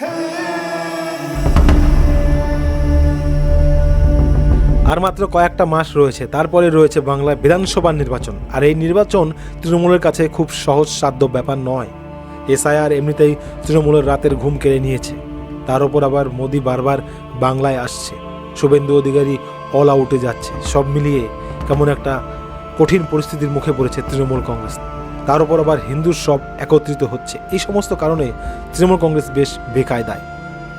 আর মাত্র কয়েকটা মাস রয়েছে, তারপরে রয়েছে বাংলায় বিধানসভা নির্বাচন। আর এই নির্বাচন তৃণমূলের কাছে খুব সহজসাধ্য ব্যাপার নয়। এসআইআর এমনিতেই তৃণমূলের রাতের ঘুম কেড়ে নিয়েছে, তার ওপর আবার মোদি বারবার বাংলায় আসছে, শুভেন্দু অধিকারী অল আউটে যাচ্ছে। সব মিলিয়ে কেমন একটা কঠিন পরিস্থিতির মুখে পড়েছে তৃণমূল কংগ্রেস। তার উপর আবার হিন্দুর সব একত্রিত হচ্ছে। এই সমস্ত কারণে তৃণমূল কংগ্রেস বেশ বেকায়দায়।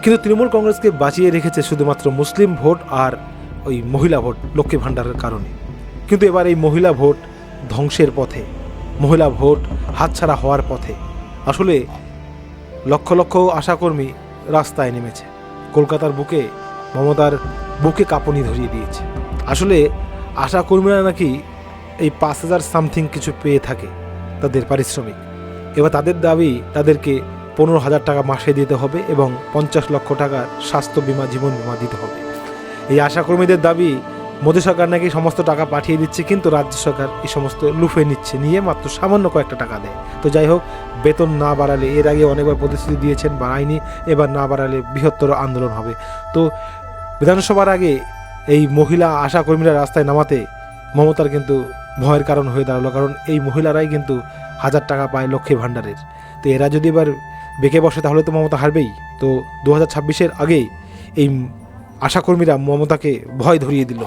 কিন্তু তৃণমূল কংগ্রেসকে বাঁচিয়ে রেখেছে শুধুমাত্র মুসলিম ভোট আর ওই মহিলা ভোট লক্ষ্মী ভাণ্ডারের কারণে। কিন্তু এবার এই মহিলা ভোট ধ্বংসের পথে, মহিলা ভোট হাতছাড়া হওয়ার পথে। আসলে লক্ষ লক্ষ আশাকর্মী রাস্তায় নেমেছে, কলকাতার বুকে মমতার বুকে কাঁপুনি ধরিয়ে দিয়েছে। আসলে আশাকর্মীরা নাকি এই 5,000 সামথিং কিছু পেয়ে থাকে তাদের পারিশ্রমিক। এবার তাদের দাবি তাদেরকে 15,000 টাকা মাসে দিতে হবে এবং 50 লক্ষ টাকার স্বাস্থ্য বিমা, জীবন বিমা দিতে হবে। এই আশাকর্মীদের দাবি মোদী সরকার নাকি সমস্ত টাকা পাঠিয়ে দিচ্ছে, কিন্তু রাজ্য সরকার এই সমস্ত লুফে নিচ্ছে, নিয়ে মাত্র সামান্য কয়েকটা টাকা দেয়। তো যাই হোক, বেতন না বাড়ালে, এর আগে অনেকবার প্রতিশ্রুতি দিয়েছেন, বাড়ায়নি, এবার না বাড়ালে বৃহত্তর আন্দোলন হবে। তো বিধানসভার আগে এই মহিলা আশাকর্মীরা রাস্তায় নামাতে মমতার কিন্তু ভয়ের কারণ হয়ে দাঁড়ালো, কারণ এই মহিলারাই কিন্তু 1,000 টাকা পায় লক্ষ্মী ভাণ্ডারের। তো এরা যদি এবার বেঁকে বসে তাহলে তো মমতা হারবেই। তো 2026-এর আগে এই আশাকর্মীরা মমতাকে ভয় ধরিয়ে দিল।